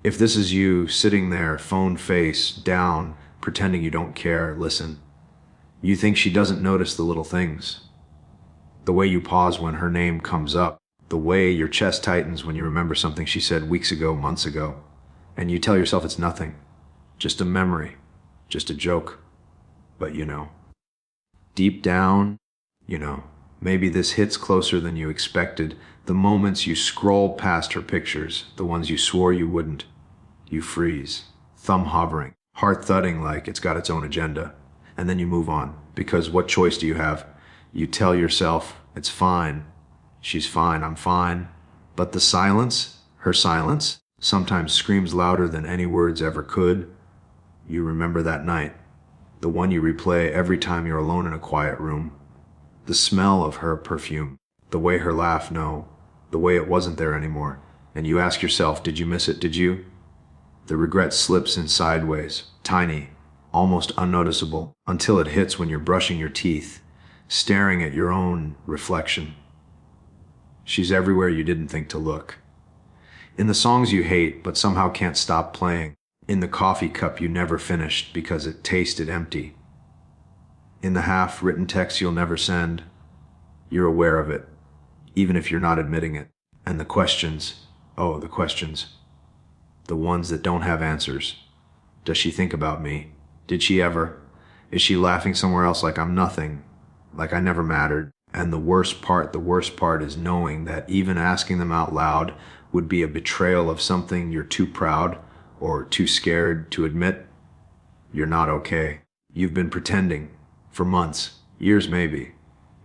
If this is you sitting there, phone face down, pretending you don't care, listen. You think she doesn't notice the little things. The way you pause when her name comes up. The way your chest tightens when you remember something she said weeks ago, months ago. And you tell yourself it's nothing. Just a memory. Just a joke. But deep down, maybe this hits closer than you expected. The moments you scroll past her pictures, the ones you swore you wouldn't. You freeze, thumb hovering, heart thudding like it's got its own agenda. And then you move on, because what choice do you have? You tell yourself, it's fine, she's fine, I'm fine. But the silence, her silence, sometimes screams louder than any words ever could. You remember that night, the one you replay every time you're alone in a quiet room. The smell of her perfume, the way her laugh, no, the way it wasn't there anymore. And you ask yourself, did you miss it, did you? The regret slips in sideways, tiny, almost unnoticeable, until it hits when you're brushing your teeth, staring at your own reflection. She's everywhere you didn't think to look. In the songs you hate but somehow can't stop playing. In the coffee cup you never finished because it tasted empty. In the half-written text you'll never send. You're aware of it, even if you're not admitting it. And the questions, oh, the questions. The ones that don't have answers. Does she think about me? Did she ever? Is she laughing somewhere else like I'm nothing? Like I never mattered? And the worst part is knowing that even asking them out loud would be a betrayal of something you're too proud or too scared to admit. You're not okay. You've been pretending for months, years maybe,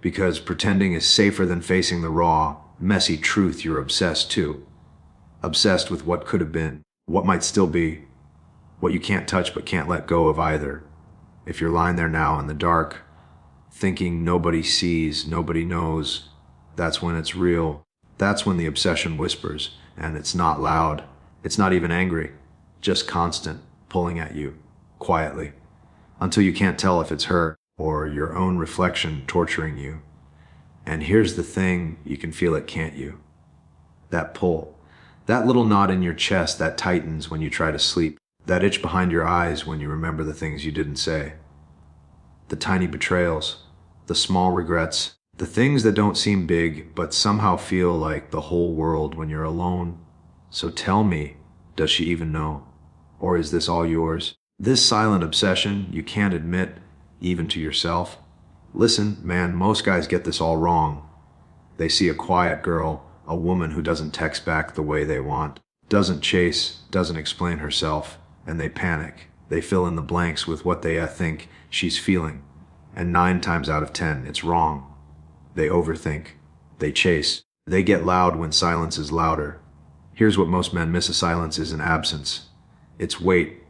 because pretending is safer than facing the raw, messy truth you're obsessed to. Obsessed with what could have been, what might still be, what you can't touch but can't let go of either. If you're lying there now in the dark, thinking nobody sees, nobody knows, that's when it's real. That's when the obsession whispers, and it's not loud. It's not even angry, just constant, pulling at you, quietly, until you can't tell if it's her or your own reflection torturing you. And here's the thing, you can feel it, can't you? That pull, that little knot in your chest that tightens when you try to sleep, that itch behind your eyes when you remember the things you didn't say. The tiny betrayals, the small regrets, the things that don't seem big but somehow feel like the whole world when you're alone. So tell me, does she even know? Or is this all yours? This silent obsession you can't admit, even to yourself? Listen, man, most guys get this all wrong. They see a quiet girl, a woman who doesn't text back the way they want, doesn't chase, doesn't explain herself, and they panic. They fill in the blanks with what they think she's feeling. And 9 times out of 10, it's wrong. They overthink. They chase. They get loud when silence is louder. Here's what most men miss: a silence is an absence. It's weight.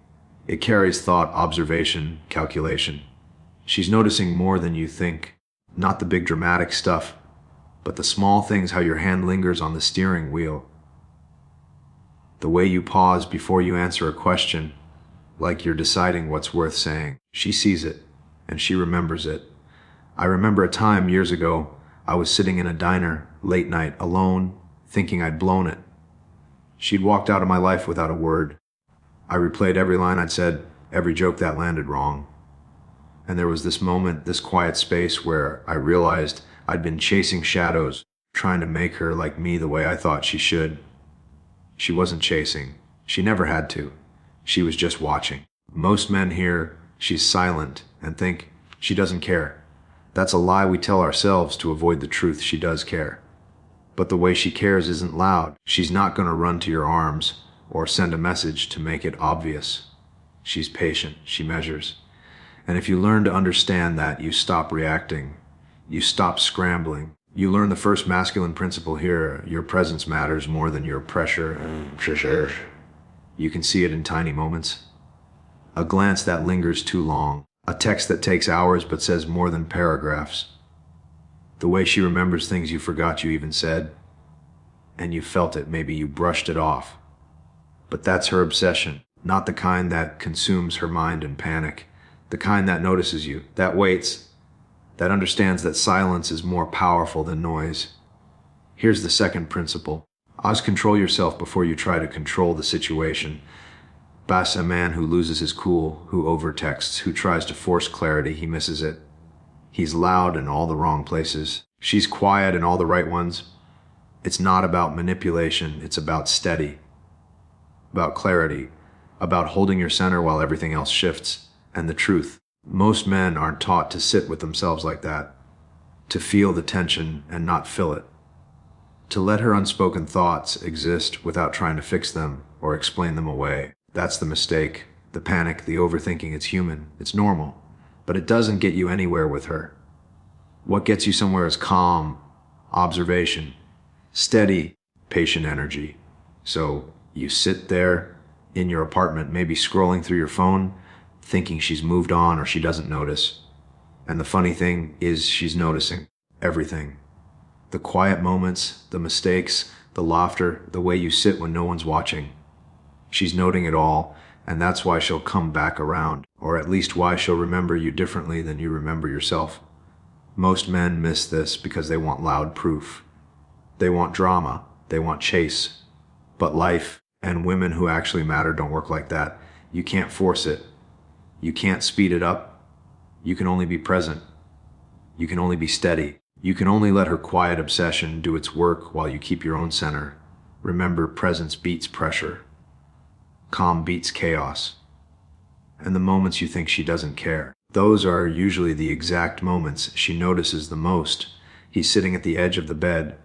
It carries thought, observation, calculation. She's noticing more than you think. Not the big dramatic stuff, but the small things, how your hand lingers on the steering wheel. The way you pause before you answer a question, like you're deciding what's worth saying. She sees it, and she remembers it. I remember a time years ago, I was sitting in a diner, late night, alone, thinking I'd blown it. She'd walked out of my life without a word. I replayed every line I'd said, every joke that landed wrong. And there was this moment, this quiet space where I realized I'd been chasing shadows, trying to make her like me the way I thought she should. She wasn't chasing. She never had to. She was just watching. Most men hear she's silent and think she doesn't care. That's a lie we tell ourselves to avoid the truth. She does care. But the way she cares isn't loud. She's not going to run to your arms or send a message to make it obvious. She's patient. She measures. And if you learn to understand that, you stop reacting. You stop scrambling. You learn the first masculine principle here. Your presence matters more than your pressure. You can see it in tiny moments. A glance that lingers too long. A text that takes hours but says more than paragraphs. The way she remembers things you forgot you even said. And you felt it, maybe you brushed it off. But that's her obsession, not the kind that consumes her mind in panic. The kind that notices you, that waits, that understands that silence is more powerful than noise. Here's the second principle. Oz, control yourself before you try to control the situation. Bas, a man who loses his cool, who overtexts, who tries to force clarity, he misses it. He's loud in all the wrong places. She's quiet in all the right ones. It's not about manipulation, it's about steady, about clarity, about holding your center while everything else shifts. And the truth, most men aren't taught to sit with themselves like that, to feel the tension and not fill it, to let her unspoken thoughts exist without trying to fix them or explain them away. That's the mistake, the panic, the overthinking. It's human, it's normal, but it doesn't get you anywhere with her. What gets you somewhere is calm, observation, steady, patient energy. So you sit there in your apartment, maybe scrolling through your phone, thinking she's moved on or she doesn't notice. And the funny thing is she's noticing everything. The quiet moments, the mistakes, the laughter, the way you sit when no one's watching. She's noting it all, and that's why she'll come back around, or at least why she'll remember you differently than you remember yourself. Most men miss this because they want loud proof. They want drama, they want chase. But life and women who actually matter don't work like that. You can't force it. You can't speed it up. You can only be present. You can only be steady. You can only let her quiet obsession do its work while you keep your own center. Remember, presence beats pressure. Calm beats chaos. And the moments you think she doesn't care, those are usually the exact moments she notices the most. He's sitting at the edge of the bed,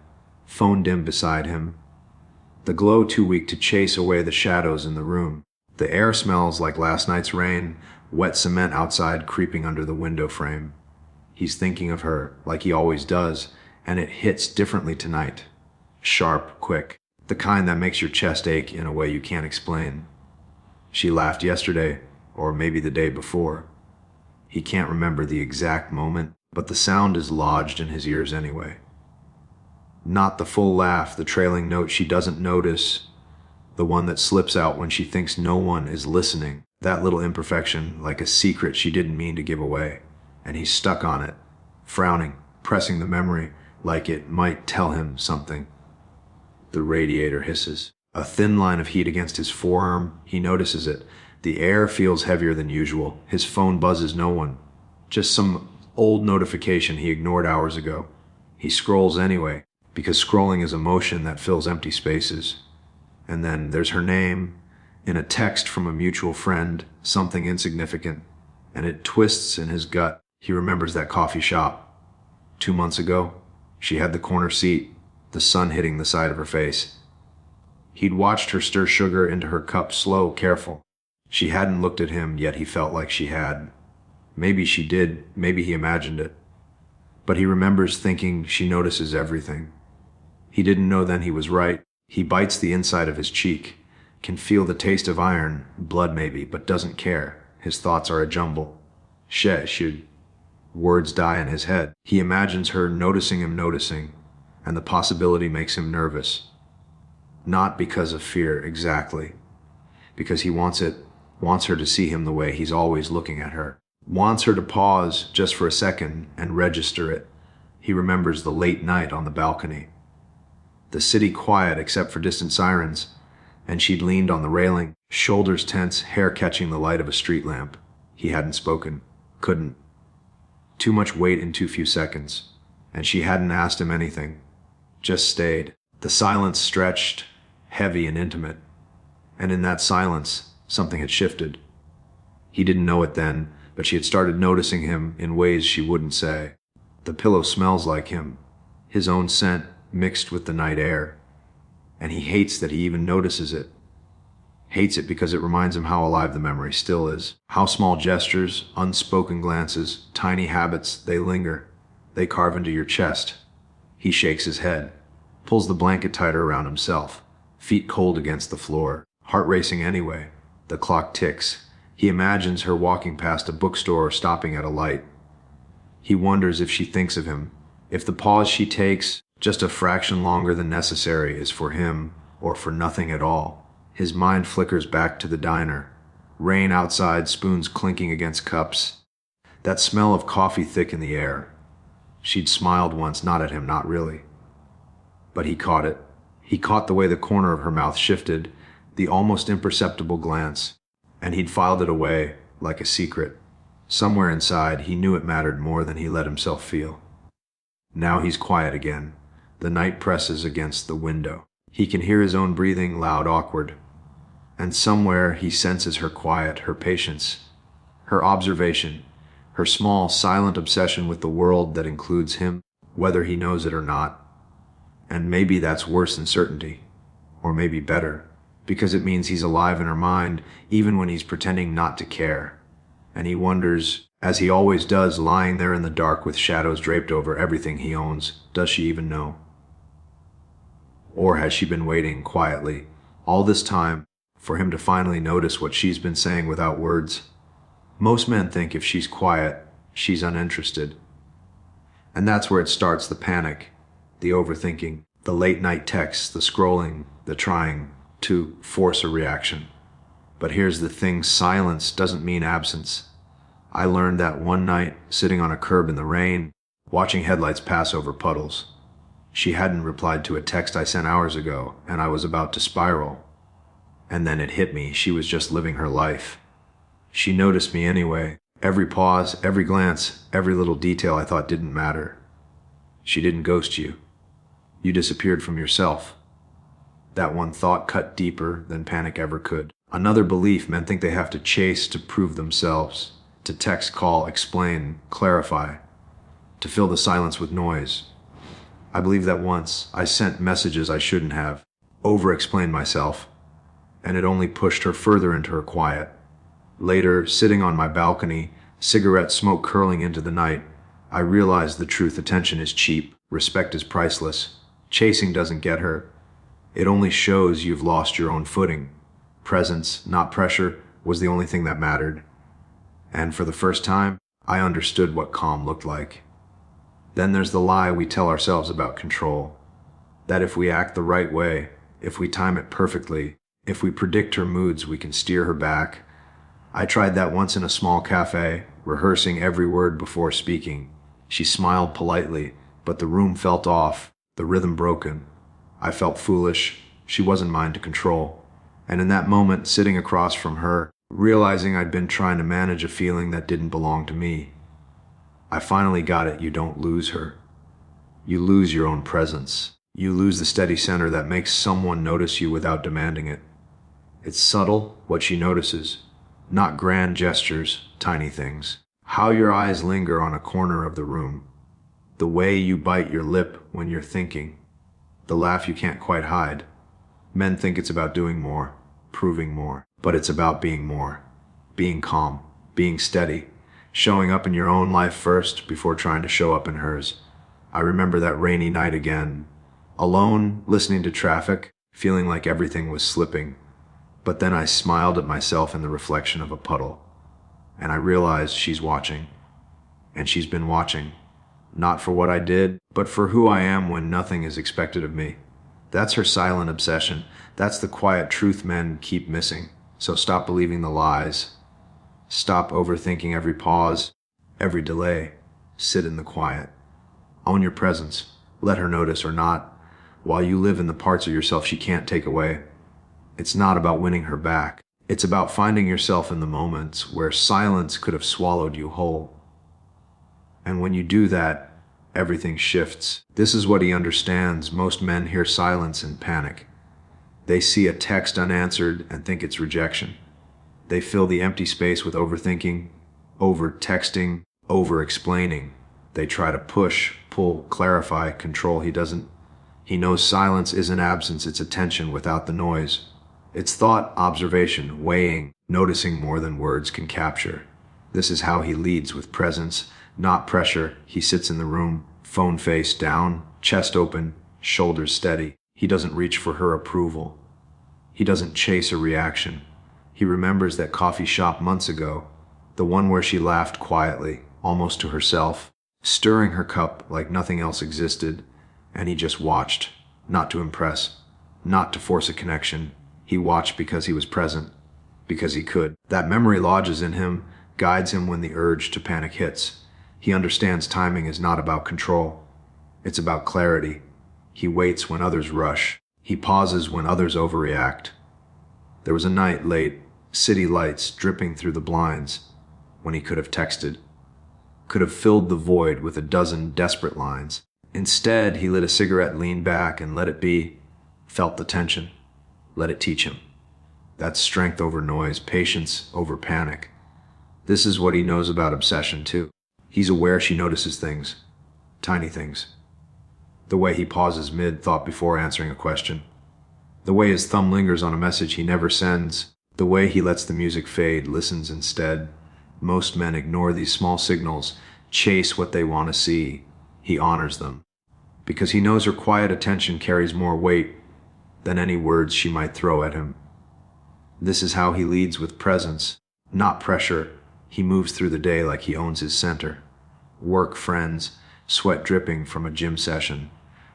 phone dim beside him, the glow too weak to chase away the shadows in the room. The air smells like last night's rain, wet cement outside creeping under the window frame. He's thinking of her, like he always does, and it hits differently tonight. Sharp, quick, the kind that makes your chest ache in a way you can't explain. She laughed yesterday, or maybe the day before. He can't remember the exact moment, but the sound is lodged in his ears anyway. Not the full laugh, the trailing note she doesn't notice, the one that slips out when she thinks no one is listening. That little imperfection, like a secret she didn't mean to give away. And he's stuck on it, frowning, pressing the memory like it might tell him something. The radiator hisses. A thin line of heat against his forearm. He notices it. The air feels heavier than usual. His phone buzzes no one. Just some old notification he ignored hours ago. He scrolls anyway, because scrolling is a motion that fills empty spaces. And then there's her name, in a text from a mutual friend, something insignificant, and it twists in his gut. He remembers that coffee shop. 2 months ago, she had the corner seat, the sun hitting the side of her face. He'd watched her stir sugar into her cup, slow, careful. She hadn't looked at him, yet he felt like she had. Maybe she did, maybe he imagined it. But he remembers thinking she notices everything. He didn't know then he was right. He bites the inside of his cheek, can feel the taste of iron, blood maybe, but doesn't care. His thoughts are a jumble. Should. Words die in his head. He imagines her noticing him noticing, and the possibility makes him nervous. Not because of fear, exactly. Because he wants her to see him the way he's always looking at her. Wants her to pause just for a second and register it. He remembers the late night on the balcony. The city quiet except for distant sirens, and she'd leaned on the railing, shoulders tense, hair catching the light of a street lamp. He hadn't spoken. Couldn't. Too much weight in too few seconds. And she hadn't asked him anything. Just stayed. The silence stretched, heavy and intimate. And in that silence, something had shifted. He didn't know it then, but she had started noticing him in ways she wouldn't say. The pillow smells like him, his own scent mixed with the night air. And he hates that he even notices it. Hates it because it reminds him how alive the memory still is. How small gestures, unspoken glances, tiny habits, they linger. They carve into your chest. He shakes his head, pulls the blanket tighter around himself, feet cold against the floor, heart racing anyway. The clock ticks. He imagines her walking past a bookstore or stopping at a light. He wonders if she thinks of him, if the pause she takes, just a fraction longer than necessary, is for him or for nothing at all. His mind flickers back to the diner. Rain outside, spoons clinking against cups. That smell of coffee thick in the air. She'd smiled once, not at him, not really. But he caught it. He caught the way the corner of her mouth shifted, the almost imperceptible glance, and he'd filed it away like a secret. Somewhere inside, he knew it mattered more than he let himself feel. Now he's quiet again. The night presses against the window. He can hear his own breathing, loud, awkward. And somewhere he senses her quiet, her patience, her observation, her small, silent obsession with the world that includes him, whether he knows it or not. And maybe that's worse than certainty. Or maybe better, because it means he's alive in her mind, even when he's pretending not to care. And he wonders, as he always does, lying there in the dark with shadows draped over everything he owns, does she even know? Or has she been waiting quietly, all this time, for him to finally notice what she's been saying without words? Most men think if she's quiet, she's uninterested. And that's where it starts, the panic, the overthinking, the late-night texts, the scrolling, the trying to force a reaction. But here's the thing, silence doesn't mean absence. I learned that one night, sitting on a curb in the rain, watching headlights pass over puddles. She hadn't replied to a text I sent hours ago, and I was about to spiral. And then it hit me, she was just living her life. She noticed me anyway. Every pause, every glance, every little detail I thought didn't matter. She didn't ghost you. You disappeared from yourself. That one thought cut deeper than panic ever could. Another belief, men think they have to chase to prove themselves, to text, call, explain, clarify, to fill the silence with noise. I believe that once I sent messages I shouldn't have, over-explained myself, and it only pushed her further into her quiet. Later, sitting on my balcony, cigarette smoke curling into the night, I realized the truth. Attention is cheap, respect is priceless. Chasing doesn't get her. It only shows you've lost your own footing. Presence, not pressure, was the only thing that mattered. And for the first time, I understood what calm looked like. Then there's the lie we tell ourselves about control. That if we act the right way, if we time it perfectly, if we predict her moods, we can steer her back. I tried that once in a small cafe, rehearsing every word before speaking. She smiled politely, but the room felt off, the rhythm broken. I felt foolish. She wasn't mine to control. And in that moment, sitting across from her, realizing I'd been trying to manage a feeling that didn't belong to me, I finally got it. You don't lose her. You lose your own presence. You lose the steady center that makes someone notice you without demanding it. It's subtle, what she notices. Not grand gestures, tiny things. How your eyes linger on a corner of the room. The way you bite your lip when you're thinking. The laugh you can't quite hide. Men think it's about doing more, proving more. But it's about being more. Being calm, being steady. Showing up in your own life first before trying to show up in hers. I remember that rainy night again. Alone, listening to traffic, feeling like everything was slipping. But then I smiled at myself in the reflection of a puddle. And I realized she's watching. And she's been watching. Not for what I did, but for who I am when nothing is expected of me. That's her silent obsession. That's the quiet truth men keep missing. So stop believing the lies. Stop overthinking every pause, every delay. Sit in the quiet. Own your presence. Let her notice or not, while you live in the parts of yourself she can't take away. It's not about winning her back. It's about finding yourself in the moments where silence could have swallowed you whole. And when you do that, everything shifts. This is what he understands. Most men hear silence and panic. They see a text unanswered and think it's rejection. They fill the empty space with overthinking, over-texting, over-explaining. They try to push, pull, clarify, control. He doesn't. He knows silence isn't absence, it's attention without the noise. It's thought, observation, weighing, noticing more than words can capture. This is how he leads, with presence, not pressure. He sits in the room, phone face down, chest open, shoulders steady. He doesn't reach for her approval. He doesn't chase a reaction. He remembers that coffee shop months ago, the one where she laughed quietly, almost to herself, stirring her cup like nothing else existed, and he just watched, not to impress, not to force a connection. He watched because he was present, because he could. That memory lodges in him, guides him when the urge to panic hits. He understands timing is not about control. It's about clarity. He waits when others rush. He pauses when others overreact. There was a night late, city lights dripping through the blinds, when he could have texted, could have filled the void with a dozen desperate lines. Instead, he lit a cigarette, leaned back, and let it be, felt the tension, let it teach him. That's strength over noise, patience over panic. This is what he knows about obsession, too. He's aware she notices things, tiny things. The way he pauses mid-thought before answering a question. The way his thumb lingers on a message he never sends. The way he lets the music fade, listens instead. Most men ignore these small signals, chase what they want to see. He honors them, because he knows her quiet attention carries more weight than any words she might throw at him. This is how he leads, with presence, not pressure. He moves through the day like he owns his center. Work, friends, sweat dripping from a gym session,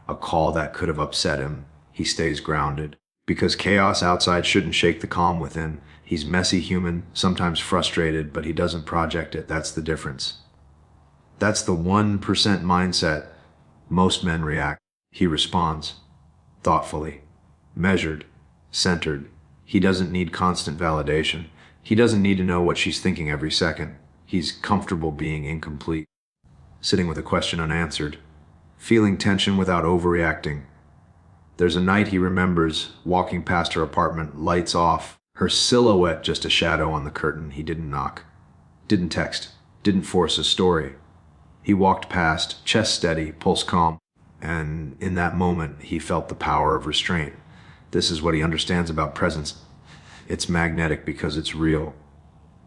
a call that could have upset him. He stays grounded, because chaos outside shouldn't shake the calm within. He's messy, human, sometimes frustrated, but he doesn't project it. That's the difference. That's the 1% mindset. Most men react. He responds, thoughtfully, measured, centered. He doesn't need constant validation. He doesn't need to know what she's thinking every second. He's comfortable being incomplete, sitting with a question unanswered, feeling tension without overreacting. There's a night he remembers, walking past her apartment, lights off, her silhouette just a shadow on the curtain. He didn't knock, didn't text, didn't force a story. He walked past, chest steady, pulse calm, and in that moment he felt the power of restraint. This is what he understands about presence. It's magnetic because it's real,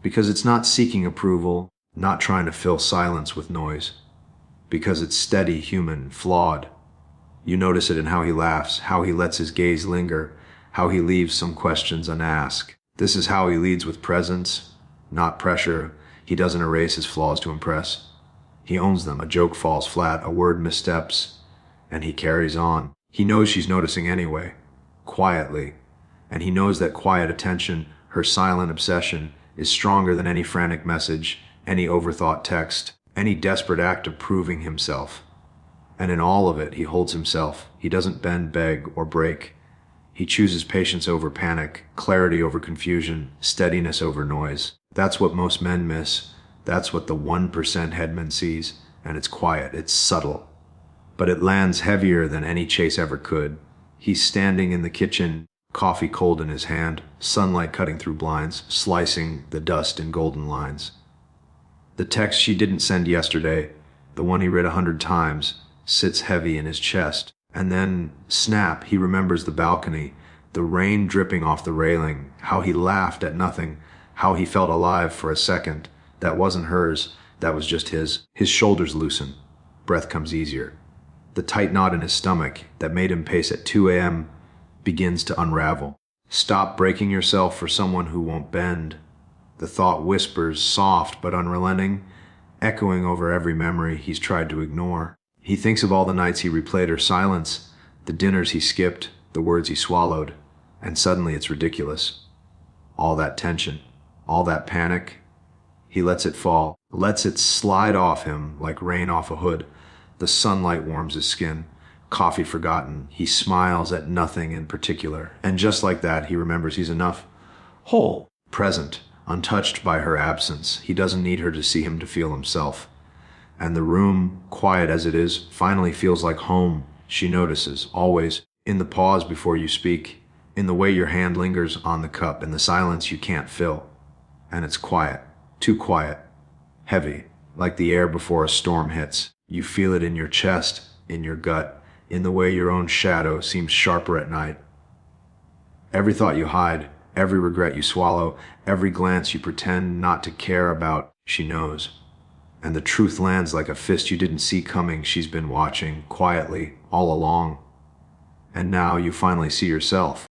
because it's not seeking approval, not trying to fill silence with noise, because it's steady, human, flawed. You notice it in how he laughs, how he lets his gaze linger, how he leaves some questions unasked. This is how he leads, with presence, not pressure. He doesn't erase his flaws to impress. He owns them. A joke falls flat, a word missteps, and he carries on. He knows she's noticing anyway, quietly, and he knows that quiet attention, her silent obsession, is stronger than any frantic message, any overthought text, any desperate act of proving himself. And in all of it, he holds himself. He doesn't bend, beg, or break. He chooses patience over panic, clarity over confusion, steadiness over noise. That's what most men miss. That's what the 1% headman sees. And it's quiet, it's subtle, but it lands heavier than any chase ever could. He's standing in the kitchen, coffee cold in his hand, sunlight cutting through blinds, slicing the dust in golden lines. The text she didn't send yesterday, the one he read 100 times, sits heavy in his chest. And then, snap, he remembers the balcony, the rain dripping off the railing, how he laughed at nothing, how he felt alive for a second. That wasn't hers, that was just his. His shoulders loosen, breath comes easier. The tight knot in his stomach that made him pace at 2 a.m. begins to unravel. Stop breaking yourself for someone who won't bend. The thought whispers, soft but unrelenting, echoing over every memory he's tried to ignore. He thinks of all the nights he replayed her silence, the dinners he skipped, the words he swallowed, and suddenly it's ridiculous. All that tension, all that panic, he lets it fall, lets it slide off him like rain off a hood. The sunlight warms his skin, coffee forgotten. He smiles at nothing in particular, and just like that, he remembers he's enough, whole, present, untouched by her absence. He doesn't need her to see him to feel himself. And the room, quiet as it is, finally feels like home. She notices, always, in the pause before you speak, in the way your hand lingers on the cup, in the silence you can't fill. And it's quiet, too quiet, heavy, like the air before a storm hits. You feel it in your chest, in your gut, in the way your own shadow seems sharper at night. Every thought you hide, every regret you swallow, every glance you pretend not to care about, she knows. And the truth lands like a fist you didn't see coming. She's been watching, quietly, all along. And now you finally see yourself.